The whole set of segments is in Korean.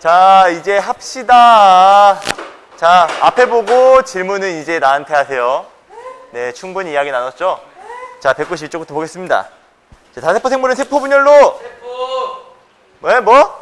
자, 이제 합시다. 자, 앞에 보고 질문은 이제 나한테 하세요. 네, 충분히 이야기 나눴죠? 자, 192쪽부터 보겠습니다. 자, 다세포 생물은 세포 분열로 세포. 뭐? 세포.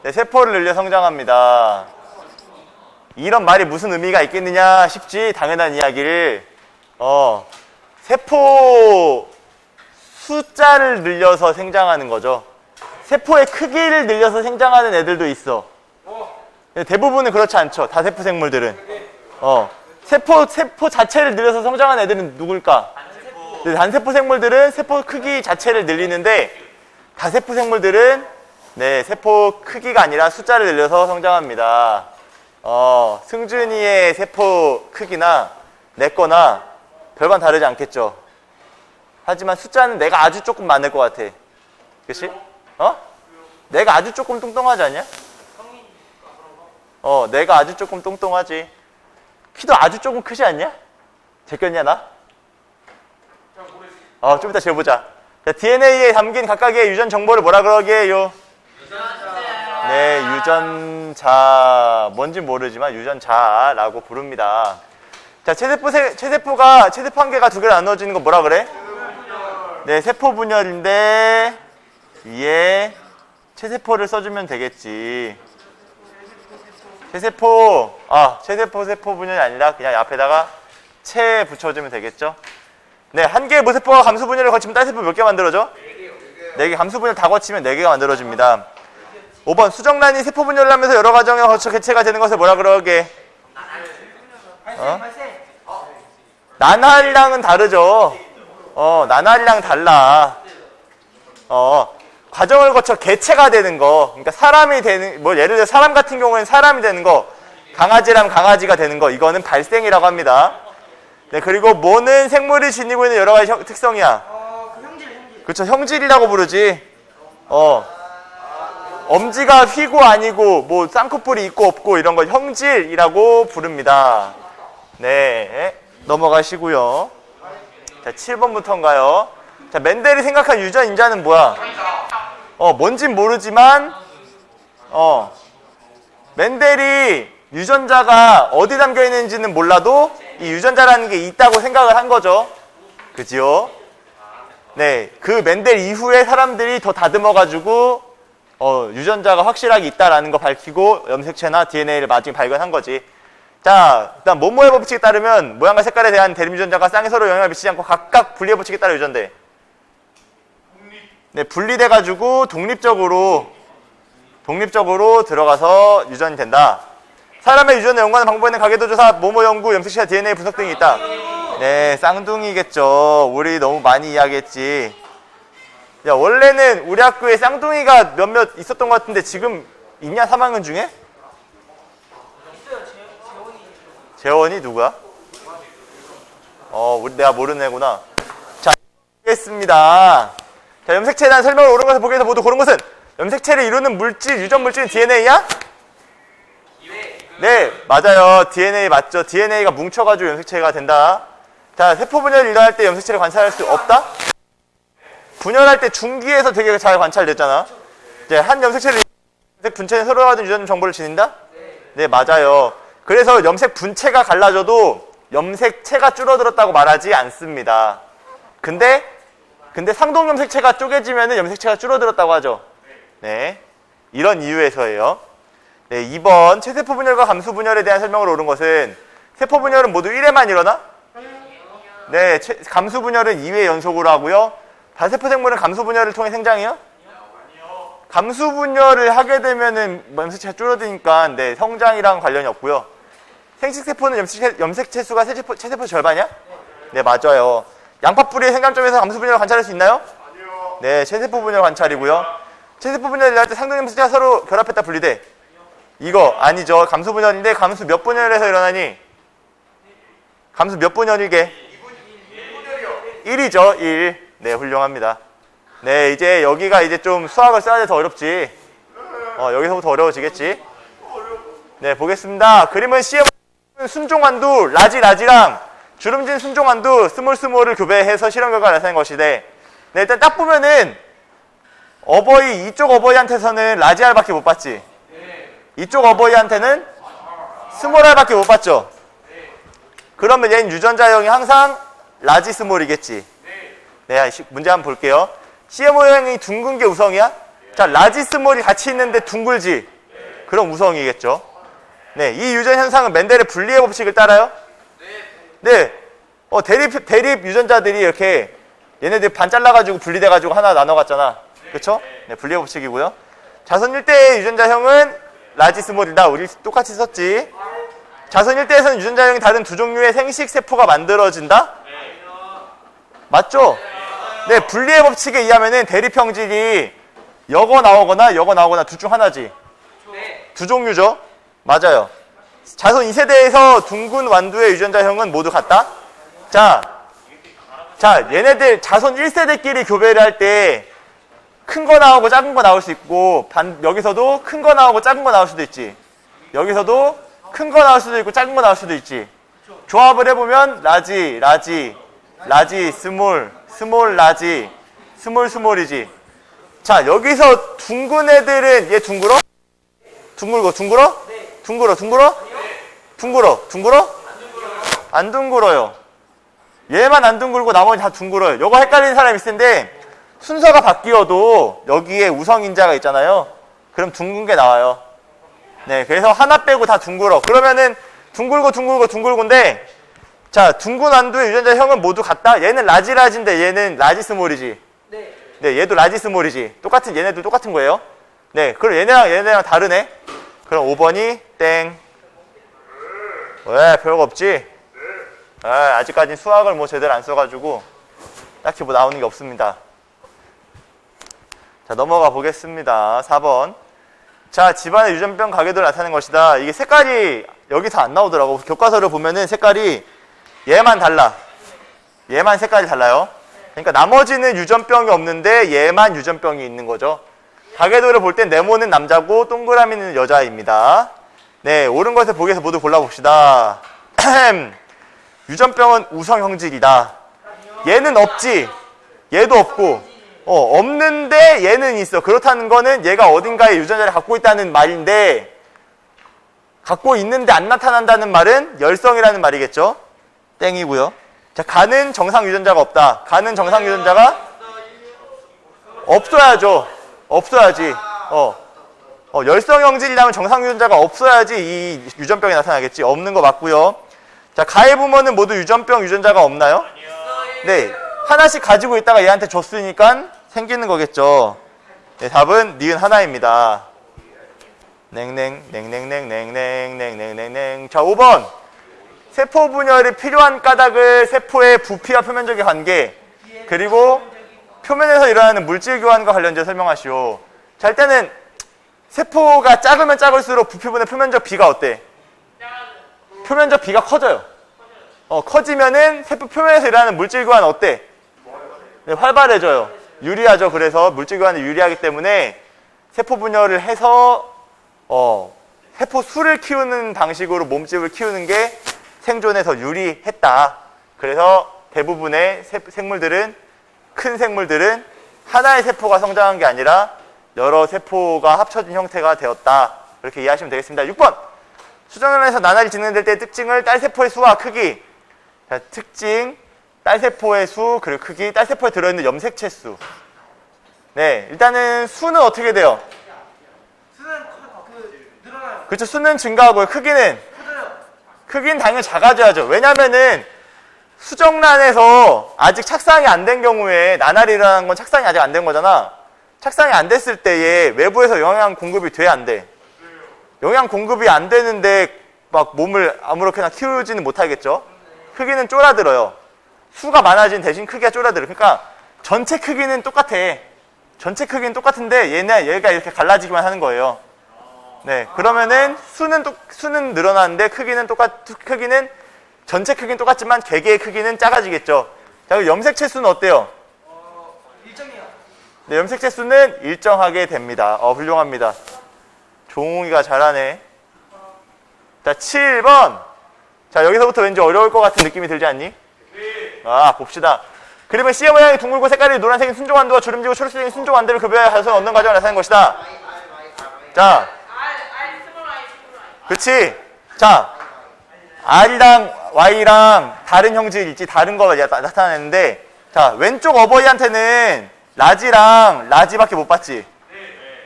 네, 세포를 늘려 성장합니다. 이런 말이 무슨 의미가 있겠느냐 싶지? 당연한 이야기를 세포 숫자를 늘려서 생장하는 거죠. 세포의 크기를 늘려서 생장하는 애들도 있어. 대부분은 그렇지 않죠. 다세포 생물들은. 세포 자체를 늘려서 성장하는 애들은 누굴까? 단세포 생물들은 세포 크기 자체를 늘리는데 다세포 생물들은 네, 세포 크기가 아니라 숫자를 늘려서 성장합니다. 승준이의 세포 크기나 내 거나 별반 다르지 않겠죠. 하지만 숫자는 내가 아주 조금 많을 것 같아. 그치? 내가 아주 조금 뚱뚱하지 않냐? 내가 아주 조금 뚱뚱하지. 키도 아주 조금 크지 않냐? 제꼈냐 나? 좀 이따 재보자. 자, DNA에 담긴 각각의 유전 정보를 뭐라 그러게요? 유전자. 네, 유전자. 뭔지 모르지만 유전자라고 부릅니다. 자, 체세포 한 개가 두 개로 나눠지는 거 뭐라 그래? 네, 세포 분열인데 위에 체세포를 써주면 되겠지. 세포 분열이 아니라 그냥 앞에다가 체 붙여주면 되겠죠. 네, 한 개의 모세포가 감수 분열을 거치면 딸 세포 몇 개 만들어져? 4개. 감수 분열 다 거치면 4개가 만들어집니다. 5번 수정란이 세포 분열을 하면서 여러 과정을 거쳐 개체가 되는 것을 뭐라 그러게? 나날이랑은 다르죠. 나날이랑 달라. 과정을 거쳐 개체가 되는 거. 그러니까 사람이 되는, 예를 들어 사람 같은 경우에는 사람이 되는 거, 강아지라면 강아지가 되는 거, 이거는 발생이라고 합니다. 네, 그리고 뭐는 생물이 지니고 있는 여러 가지 특성이야. 형질. 그렇죠, 형질이라고 부르지. 엄지가 휘고 아니고, 뭐 쌍꺼풀이 있고 없고 이런 거 형질이라고 부릅니다. 네, 넘어가시고요. 자, 7번부터인가요? 자, 멘델이 생각한 유전 인자는 뭐야? 뭔진 모르지만, 멘델이 유전자가 어디 담겨 있는지는 몰라도 이 유전자라는 게 있다고 생각을 한 거죠. 그지요? 네, 그 멘델 이후에 사람들이 더 다듬어가지고 유전자가 확실하게 있다라는 거 밝히고 염색체나 DNA를 나중에 발견한 거지. 자, 일단 뭐뭐의 법칙에 따르면 모양과 색깔에 대한 대립 유전자가 쌍에 서로 영향을 미치지 않고 각각 분리의 법칙에 따라 유전돼. 네, 분리돼가지고 독립적으로 들어가서 유전이 된다. 사람의 유전에 연구하는 방법에는 가계도조사, 모모 연구, 염색체나 DNA 분석 등이 있다. 네, 쌍둥이겠죠. 우리 너무 많이 이야기했지. 야, 원래는 우리 학교에 쌍둥이가 몇몇 있었던 것 같은데 지금 있냐? 3학년 중에? 재원이 누구야? 내가 모르는 애구나. 자, 알겠습니다. 자, 염색체에 대한 설명을 옳은 것을 보기 위해서 모두 고른 것은 염색체를 이루는 물질, 유전 물질은 DNA야? 네, 맞아요. DNA 맞죠? DNA가 뭉쳐가지고 염색체가 된다. 자, 세포 분열이 일어날 때 염색체를 관찰할 수 없다? 분열할 때 중기에서 되게 잘 관찰됐잖아. 이제 한 염색체를 염색 분체는 서로 다른 유전 정보를 지닌다? 네, 맞아요. 그래서 염색 분체가 갈라져도 염색체가 줄어들었다고 말하지 않습니다. 근데 상동 염색체가 쪼개지면은 염색체가 줄어들었다고 하죠. 네, 이런 이유에서예요. 네, 2번 체세포 분열과 감수 분열에 대한 설명을 옳은 것은 세포 분열은 모두 1회만 일어나? 네, 감수 분열은 2회 연속으로 하고요. 다세포 생물은 감수 분열을 통해 생장해요? 감수 분열을 하게 되면은 염색체가 줄어드니까 네, 성장이랑 관련이 없고요. 생식세포는 염색체 수가 체세포 절반이야? 네, 맞아요. 양파 뿌리의 생감점에서 감수 분열을 관찰할 수 있나요? 아니요. 네, 체세포 분열 관찰이고요. 체세포 분열을 할 때 상동 염색체가 서로 결합했다 분리돼. 이거 아니죠. 감수 분열인데 감수 몇 분열에서 일어나니? 감수 몇 분열이게? 1이죠. 1. 네, 훌륭합니다. 네, 이제 여기가 이제 좀 수학을 써야 돼서 어렵지. 여기서부터 어려워지겠지. 네, 보겠습니다. 그림은 C에 순종완두, 라지랑 주름진 순종완두, 스몰을 교배해서 실험 결과를 나타낸 것이데, 네, 일단 딱 보면은 이쪽 어버이한테서는 라지알밖에 못 봤지. 이쪽 어버이한테는 스몰 r밖에 못 받죠. 그러면 얘는 유전자형이 항상 라지 스몰이겠지. 네, 문제 한번 볼게요. C의 모양이 둥근 게 우성이야? 자, 라지 스몰이 같이 있는데 둥글지? 그럼 우성이겠죠. 네, 이 유전 현상은 멘델의 분리의 법칙을 따라요? 네. 대립 유전자들이 이렇게 얘네들 반 잘라가지고 분리돼가지고 하나 나눠갔잖아. 그쵸? 네, 분리의 법칙이고요. 자손 1대의 유전자형은 라지 스몰이다. 우리 똑같이 썼지. 자손 1대에서는 유전자형이 다른 두 종류의 생식 세포가 만들어진다? 맞죠? 네, 분리의 법칙에 의하면은 대립 형질이 여거 나오거나 둘 중 하나지. 두 종류죠? 맞아요. 자손 2세대에서 둥근 완두의 유전자형은 모두 같다? 자, 얘네들 자손 1세대끼리 교배를 할 때 큰 거 나오고 작은 거 나올 수 있고, 여기서도 큰 거 나오고 작은 거 나올 수도 있지. 여기서도 큰 거 나올 수도 있고 작은 거 나올 수도 있지. 조합을 해보면 라지, 스몰, 라지, 스몰이지. 자, 여기서 둥근 애들은 얘 둥글어? 둥글어? 안 둥글어요. 얘만 안 둥글고 나머지 다 둥글어요. 요거 헷갈리는 사람이 있을 텐데 순서가 바뀌어도 여기에 우성인자가 있잖아요. 그럼 둥근 게 나와요. 네, 그래서 하나 빼고 다 둥글어. 그러면은 둥글고인데, 자, 둥근 완두의 유전자형은 모두 같다? 얘는 라지인데 얘는 라지 스몰이지. 네, 얘도 라지 스몰이지. 얘네들 똑같은 거예요. 네, 그럼 얘네랑 다르네. 그럼 5번이 땡. 왜, 별거 없지? 아직까지 수학을 뭐 제대로 안 써가지고 딱히 뭐 나오는 게 없습니다. 자, 넘어가 보겠습니다. 4번. 자, 집안의 유전병 가계도를 나타내는 것이다. 이게 색깔이 여기서 안 나오더라고. 교과서를 보면은 색깔이 얘만 달라. 얘만 색깔이 달라요. 그러니까 나머지는 유전병이 없는데 얘만 유전병이 있는 거죠. 가계도를 볼 땐 네모는 남자고 동그라미는 여자입니다. 네, 옳은 것을 보기 위해서 모두 골라봅시다. 유전병은 우성 형질이다. 얘는 없지. 얘도 없고. 없는데 얘는 있어. 그렇다는 거는 얘가 어딘가에 유전자를 갖고 있다는 말인데, 갖고 있는데 안 나타난다는 말은 열성이라는 말이겠죠. 땡이고요. 자, 가는 정상 유전자가 없다. 가는 정상 유전자가 없어야죠. 없어야지. 열성 형질이라면 정상 유전자가 없어야지 이 유전병이 나타나겠지. 없는 거 맞고요. 자, 가해 부모는 모두 유전병 유전자가 없나요? 네, 하나씩 가지고 있다가 얘한테 줬으니까 생기는 거겠죠. 네, 답은 니은 하나입니다. 냉냉. 자, 5번. 세포 분열이 필요한 까닭을 세포의 부피와 표면적의 관계, 그리고 표면에서 일어나는 물질 교환과 관련해서 설명하시오. 자, 일단은 세포가 작으면 작을수록 부피분의 표면적 비가 어때? 표면적 비가 커져요. 커지면은 세포 표면에서 일어나는 물질 교환 어때? 네, 활발해져요. 유리하죠. 그래서 물질 교환이 유리하기 때문에 세포 분열을 해서 세포 수를 키우는 방식으로 몸집을 키우는 게 생존에 더 유리했다. 그래서 대부분의 큰 생물들은 하나의 세포가 성장한 게 아니라 여러 세포가 합쳐진 형태가 되었다. 그렇게 이해하시면 되겠습니다. 6번. 수정란에서 나날이 진행될 때의 특징을 딸세포의 수와 크기. 자, 특징, 딸세포의 수, 그리고 크기, 딸세포에 들어있는 염색체 수. 네, 일단은 수는 어떻게 돼요? 수는 늘어나요. 그렇죠. 수는 증가하고요. 크기는 당연히 작아져야죠. 왜냐면은 수정란에서 아직 착상이 안 된 경우에 나날이 일어나는 건 착상이 아직 안 된 거잖아. 착상이 안 됐을 때에 외부에서 영양 공급이 돼, 안 돼? 영양 공급이 안 되는데 막 몸을 아무렇게나 키우지는 못하겠죠. 크기는 쫄아들어요. 수가 많아진 대신 크기가 쫄아들어요. 그러니까 전체 크기는 똑같아. 전체 크기는 똑같은데 얘가 이렇게 갈라지기만 하는 거예요. 네, 그러면은 수는 늘어나는데 크기는 전체 크기는 똑같지만 개개의 크기는 작아지겠죠. 자, 그럼 염색체 수는 어때요? 일정이요. 네, 염색체 수는 일정하게 됩니다. 훌륭합니다. 종웅이가 잘하네. 자, 7번. 자, 여기서부터 왠지 어려울 것 같은 느낌이 들지 않니? 봅시다. 그림은 C의 모양이 둥글고 색깔이 노란색인 순종완두와 주름지고 초록색인 순종완두를 급여하여 가서 얻는 과정을 나타낸 것이다. 자, 그치? 자, R이랑 Y랑 다른 형질이 있지, 다른 거 나타내는데, 자, 왼쪽 어버이한테는 라지랑 라지밖에 못 받지.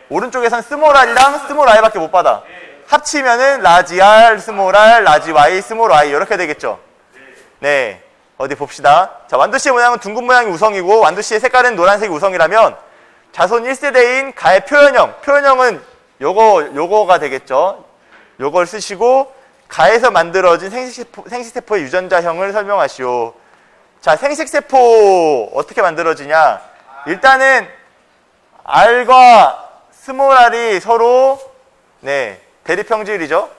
오른쪽에선 스몰 R이랑 스몰 I밖에 못 받아. 합치면은 라지 R, 스몰 R, 라지 Y, 스몰 Y 이렇게 되겠죠. 네, 어디 봅시다. 자, 완두씨의 모양은 둥근 모양이 우성이고 완두씨의 색깔은 노란색이 우성이라면 자손 1세대인 가의 표현형은 요거가 되겠죠. 요걸 쓰시고 가에서 만들어진 생식세포의 유전자형을 설명하시오. 자, 생식세포 어떻게 만들어지냐? 일단은 R과 스몰 R이 서로 대립형질이죠.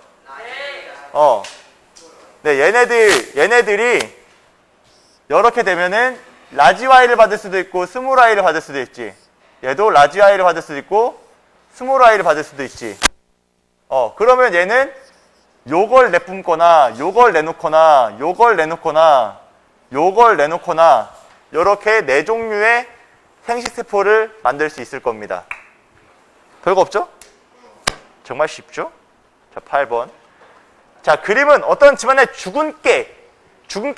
네, 얘네들이 이렇게 되면은 라지 Y를 받을 수도 있고 스몰 I를 받을 수도 있지. 얘도 라지 I를 받을 수도 있고 스몰 I를 받을 수도 있지. 그러면 얘는 요걸 내뿜거나 요걸 내놓거나 요걸 내놓거나 요걸 내놓거나 요렇게 4종류의 생식세포를 만들 수 있을 겁니다. 별거 없죠? 정말 쉽죠? 자, 8번. 자, 그림은 어떤 집안에 죽은 깨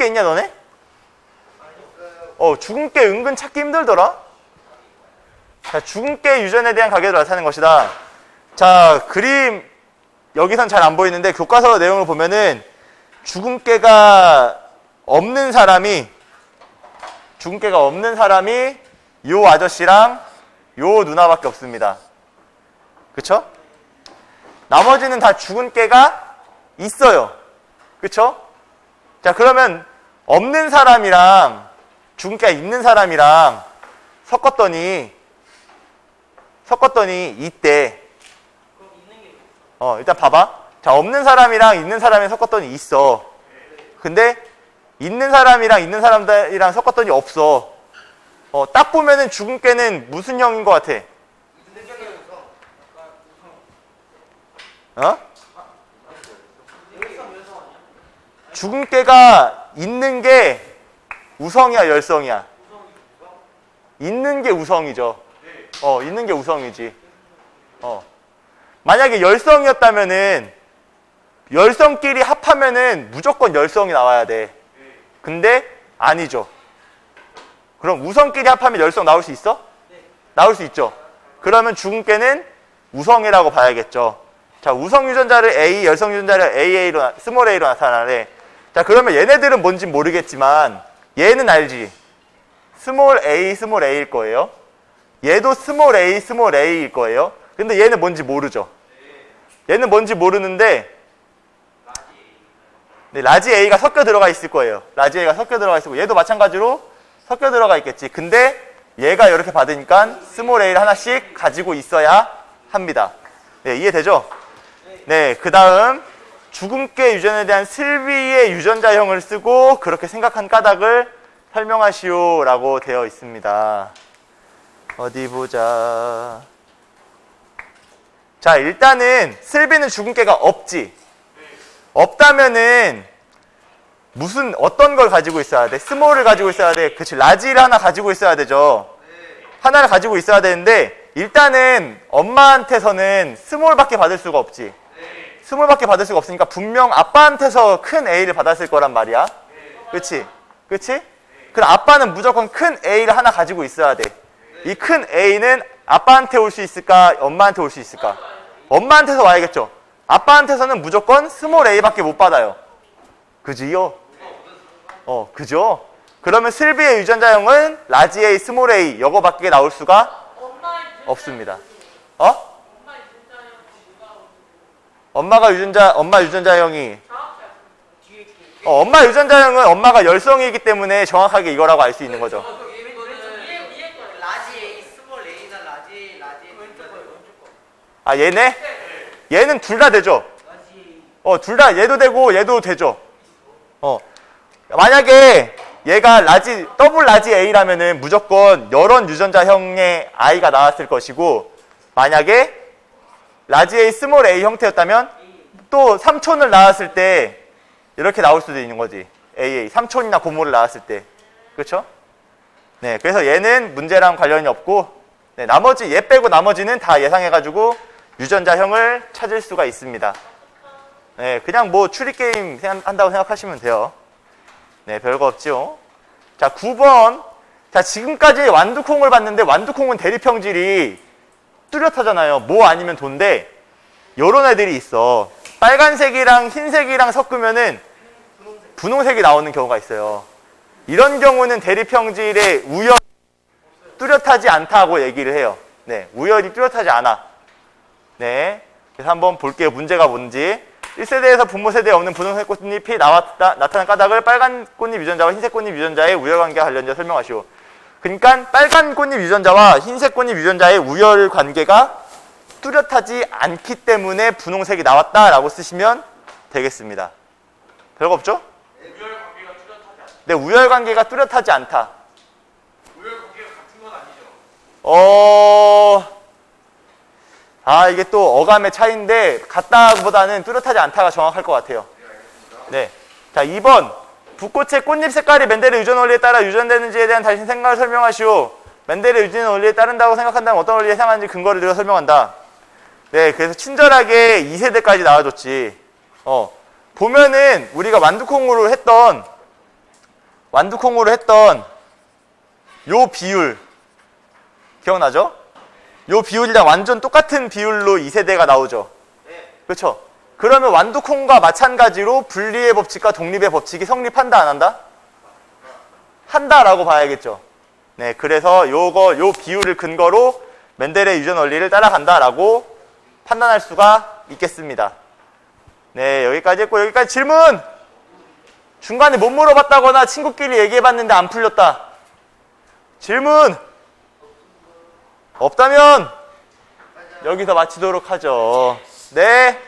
있냐 너네? 죽은 깨 은근 찾기 힘들더라. 자, 죽은 깨 유전에 대한 가계를 나타내는 것이다. 자, 그림 여기선 잘 안 보이는데 교과서 내용을 보면은 죽은 깨가 없는 사람이 요 아저씨랑 요 누나밖에 없습니다. 그쵸? 나머지는 다 죽은 깨가 있어요. 그쵸? 자, 그러면 없는 사람이랑 죽은 깨가 있는 사람이랑 섞었더니 이때 일단 봐봐. 자, 없는 사람이랑 있는 사람이 섞었더니 있어. 근데 있는 사람이랑 있는 사람들이랑 섞었더니 없어. 딱 보면은 죽은 깨는 무슨 형인 것 같아? 죽은 깨가 있는 게 우성이야, 열성이야? 있는 게 우성이죠. 있는 게 우성이지. 만약에 열성이었다면은 열성끼리 합하면은 무조건 열성이 나와야 돼. 근데 아니죠. 그럼 우성끼리 합하면 열성 나올 수 있어? 나올 수 있죠. 그러면 죽은 깨는 우성이라고 봐야겠죠. 자, 우성 유전자를 A, 열성 유전자를 AA로, 스몰 A로 나타나네. 자, 그러면 얘네들은 뭔지 모르겠지만 얘는 알지. 스몰 A일 거예요. 얘도 스몰 A일 거예요. 근데 얘는 뭔지 모르죠. 얘는 뭔지 모르는데 라지 A가 섞여 들어가 있을 거예요. 라지 A가 섞여 들어가 있고 얘도 마찬가지로 섞여 들어가 있겠지. 근데 얘가 이렇게 받으니까 스몰 A를 하나씩 가지고 있어야 합니다. 네, 이해되죠? 네, 그 다음 죽은 깨 유전에 대한 슬비의 유전자형을 쓰고 그렇게 생각한 까닭을 설명하시오 라고 되어 있습니다. 어디 보자. 자, 일단은 슬비는 죽은 깨가 없지. 없다면은 어떤 걸 가지고 있어야 돼? 스몰을 가지고 있어야 돼. 그치, 라지를 하나 가지고 있어야 되죠. 하나를 가지고 있어야 되는데 일단은 엄마한테서는 스몰밖에 받을 수가 없지. 스몰밖에 받을 수가 없으니까 분명 아빠한테서 큰 A를 받았을 거란 말이야. 그치? 그럼 아빠는 무조건 큰 A를 하나 가지고 있어야 돼. 이 큰 A는 아빠한테 올 수 있을까? 엄마한테 올 수 있을까? 엄마한테서 와야겠죠. 아빠한테서는 무조건 스몰 A밖에 못 받아요. 그지요? 그죠? 그러면 슬비의 유전자형은 라지 A, 스몰 A 이거밖에 나올 수가 없습니다. 엄마 유전자형이 엄마 유전자형은 엄마가 열성이기 때문에 정확하게 이거라고 알 수 있는 거죠. 아, 얘는 둘 다 되죠. 둘 다 얘도 되고 얘도 되죠. 만약에 얘가 더블 라지 A라면은 무조건 여러 유전자형의 I가 나왔을 것이고, 만약에 라지 A, 스몰 A 형태였다면 또 삼촌을 낳았을 때 이렇게 나올 수도 있는 거지. AA, 삼촌이나 고모를 낳았을 때. 그렇죠? 네, 그래서 얘는 문제랑 관련이 없고, 네, 얘 빼고 나머지는 다 예상해가지고 유전자형을 찾을 수가 있습니다. 네, 그냥 뭐 추리게임 한다고 생각하시면 돼요. 네, 별거 없죠. 자, 9번. 자, 지금까지 완두콩을 봤는데 완두콩은 대립형질이 뚜렷하잖아요. 뭐 아니면 도인데 요런 애들이 있어. 빨간색이랑 흰색이랑 섞으면은 분홍색이 나오는 경우가 있어요. 이런 경우는 대립형질의 우열이 뚜렷하지 않다고 얘기를 해요. 네, 우열이 뚜렷하지 않아. 네, 그래서 한번 볼게요. 문제가 뭔지. 1세대에서 분모 세대에 없는 분홍색 꽃잎이 나타난 까닭을 빨간 꽃잎 유전자와 흰색 꽃잎 유전자의 우열관계와 관련되어 설명하시오. 그러니까 빨간 꽃잎 유전자와 흰색 꽃잎 유전자의 우열 관계가 뚜렷하지 않기 때문에 분홍색이 나왔다라고 쓰시면 되겠습니다. 별거 없죠? 우열 관계가 뚜렷하지 않다. 네, 우열 관계가 뚜렷하지 않다. 우열 관계가 같은 건 아니죠. 이게 또 어감의 차이인데 같다보다는 뚜렷하지 않다가 정확할 것 같아요. 네. 자, 2번. 붓꽃의 꽃잎 색깔이 맨델의 유전 원리에 따라 유전되는지에 대한 당신 생각을 설명하시오. 맨델의 유전 원리에 따른다고 생각한다면 어떤 원리에 해당하는지 근거를 들어 설명한다. 네, 그래서 친절하게 2세대까지 나와줬지. 보면은 우리가 완두콩으로 했던 요 비율 기억나죠? 요 비율이랑 완전 똑같은 비율로 2세대가 나오죠. 그렇죠? 그러면 완두콩과 마찬가지로 분리의 법칙과 독립의 법칙이 성립한다 안 한다? 한다라고 봐야겠죠. 네, 그래서 요 비율을 근거로 맨델의 유전 원리를 따라간다라고 판단할 수가 있겠습니다. 네, 여기까지 했고 여기까지 질문! 중간에 못 물어봤다거나 친구끼리 얘기해봤는데 안 풀렸다. 질문! 없다면 여기서 마치도록 하죠. 네.